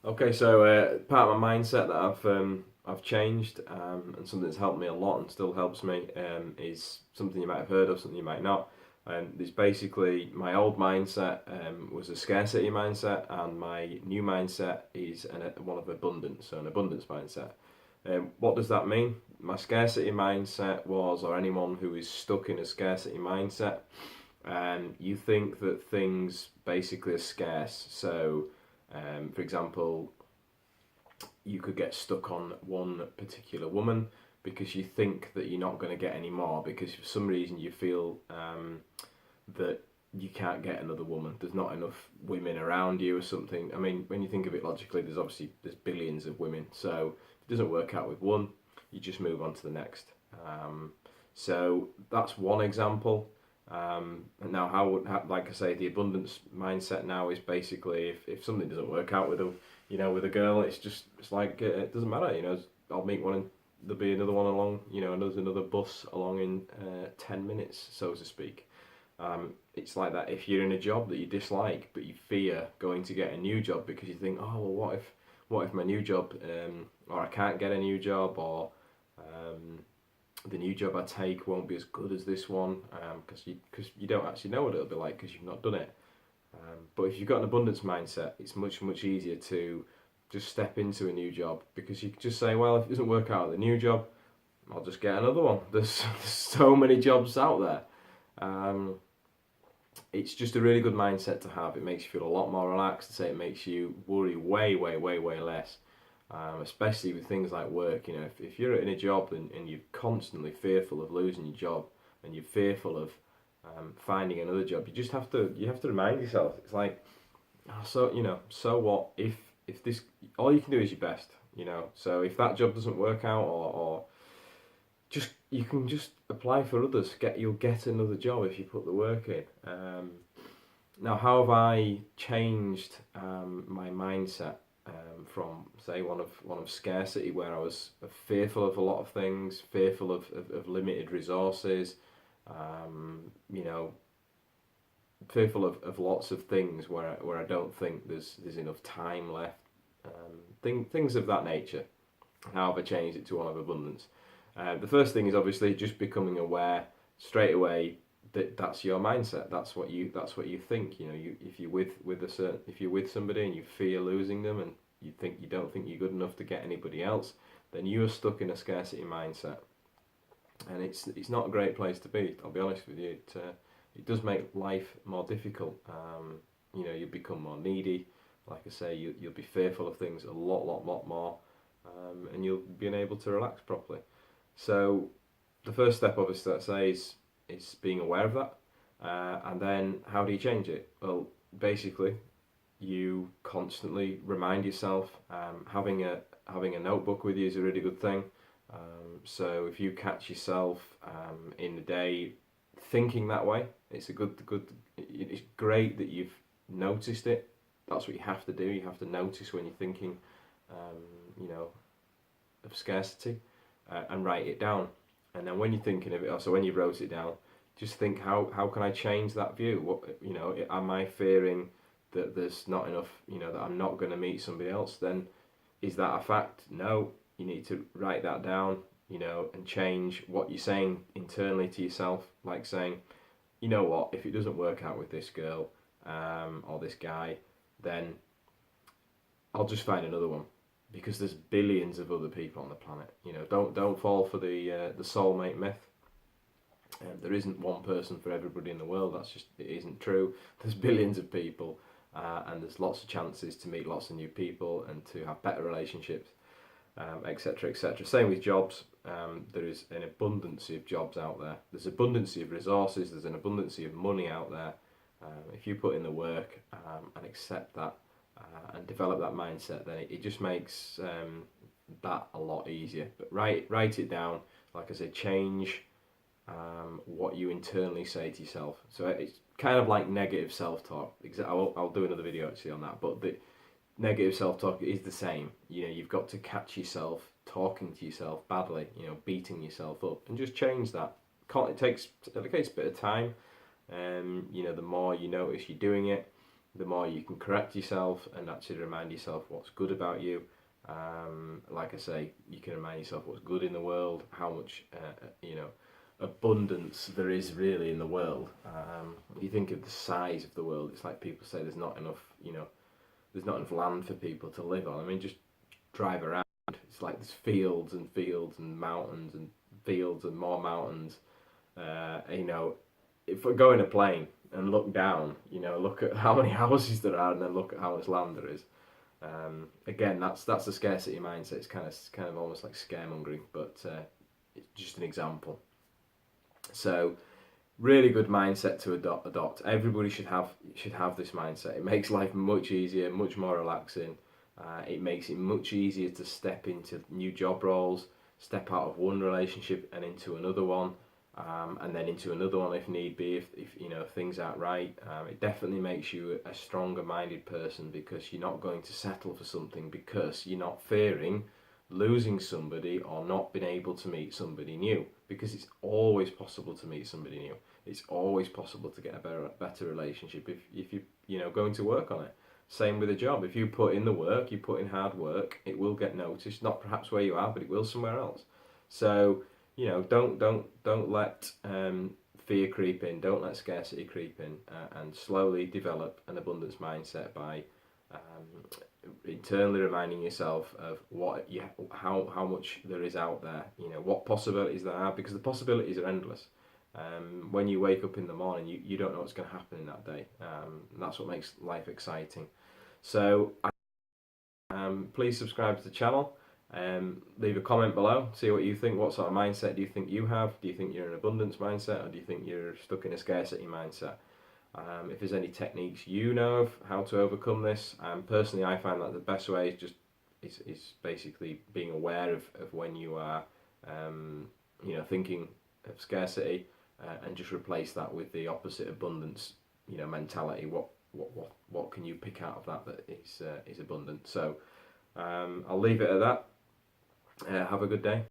Okay, so part of my mindset that I've changed, and something that's helped me a lot and still helps me, is something you might have heard of, something you might not. It's basically my old mindset was a scarcity mindset, and my new mindset is one of abundance, so an abundance mindset. What does that mean? My scarcity mindset was, or anyone who is stuck in a scarcity mindset, you think that things basically are scarce. So, for example, you could get stuck on one particular woman because you think that you're not going to get any more because for some reason you feel that you can't get another woman. There's not enough women around you or something. I mean, when you think of it logically, there's billions of women. So if it doesn't work out with one, you just move on to the next. So that's one example. And now, like I say, the abundance mindset now is basically if something doesn't work out with with a girl, it's like it doesn't matter. I'll meet one and there'll be another one along. There's another bus along in 10 minutes, so to speak. It's like that if you're in a job that you dislike, but you fear going to get a new job because you think, oh well, what if my new job, or I can't get a new job, or um, the new job I take won't be as good as this one, because you don't actually know what it'll be like because you've not done it. But if you've got an abundance mindset, it's much easier to just step into a new job because you can just say, well, if it doesn't work out at the new job, I'll just get another one. There's so many jobs out there. Um, it's just a really good mindset to have. It makes you feel a lot more relaxed. Say it makes you worry way less. Especially with things like work. If you're in a job and you're constantly fearful of losing your job and you're fearful of finding another job, you have to remind yourself. It's like, oh, so what if this, all you can do is your best. So if that job doesn't work out, or just you can just apply for others. You'll get another job if you put the work in. Now, how have I changed my mindset from say one of scarcity, where I was fearful of a lot of things, fearful of limited resources, you know, fearful of lots of things where I don't think there's enough time left, things of that nature. How have I changed it to one of abundance? The first thing is obviously just becoming aware straight away that that's your mindset. That's what you think. If you're if you're with somebody and you fear losing them, and you don't think you're good enough to get anybody else, then you are stuck in a scarcity mindset, and it's not a great place to be. I'll be honest with you. It does make life more difficult. You become more needy. Like I say, you'll be fearful of things a lot more, and you'll be unable to relax properly. So the first step, obviously, I'd say is being aware of that, and then how do you change it? Well, basically, you constantly remind yourself. Having a notebook with you is a really good thing. So if you catch yourself in the day thinking that way, it's a good. It's great that you've noticed it. That's what you have to do. You have to notice when you're thinking, um, you know, of scarcity, and write it down. And then when you're thinking of it, also when you wrote it down, just think how can I change that view? Am I fearing that there's not enough? That I'm not going to meet somebody else? Then is that a fact? No. You need to write that down. And change what you're saying internally to yourself, like saying, you know what, if it doesn't work out with this girl, or this guy, then I'll just find another one because there's billions of other people on the planet. Don't fall for the soulmate myth. There isn't one person for everybody in the world. It isn't true. There's billions of people, and there's lots of chances to meet lots of new people and to have better relationships, etc., etc. Same with jobs. There is an abundance of jobs out there. There's abundance of resources. There's an abundance of money out there. If you put in the work, and accept that, and develop that mindset, then it just makes that a lot easier. But write it down. Like I said, change what you internally say to yourself. So it's kind of like negative self-talk. I'll do another video actually on that. But the negative self-talk is the same. You've got to catch yourself talking to yourself badly. Beating yourself up, and just change that. It takes a bit of time. The more you notice you're doing it, the more you can correct yourself and actually remind yourself what's good about you. Like I say, you can remind yourself what's good in the world, how much abundance there is really in the world. If you think of the size of the world, it's like people say there's not enough, there's not enough land for people to live on. I mean, just drive around. It's like there's fields and fields and mountains and fields and more mountains. If I go in a plane and look down, look at how many houses there are, and then look at how much land there is. Again, that's the scarcity mindset. It's kind of almost like scaremongering, but it's just an example. So, really good mindset to adopt. Everybody should have this mindset. It makes life much easier, much more relaxing. It makes it much easier to step into new job roles, step out of one relationship and into another one, and then into another one if need be. If things aren't right, it definitely makes you a stronger minded person, because you're not going to settle for something because you're not fearing losing somebody or not being able to meet somebody new, because it's always possible to meet somebody new. It's always possible to get a better relationship if you going to work on it. Same with a job. If you put in the work, you put in hard work, it will get noticed. Not perhaps where you are, but it will somewhere else. So don't let fear creep in. Don't let scarcity creep in, and slowly develop an abundance mindset by internally reminding yourself of how much there is out there. What possibilities there are, because the possibilities are endless. When you wake up in the morning, you don't know what's going to happen in that day. That's what makes life exciting. So please subscribe to the channel. Leave a comment below. See what you think. What sort of mindset do you think you have? Do you think you're in an abundance mindset, or do you think you're stuck in a scarcity mindset? If there's any techniques you know of how to overcome this, personally I find that the best way is basically being aware of when you are thinking of scarcity, and just replace that with the opposite abundance mentality. What can you pick out of that is abundant? So I'll leave it at that. Have a good day.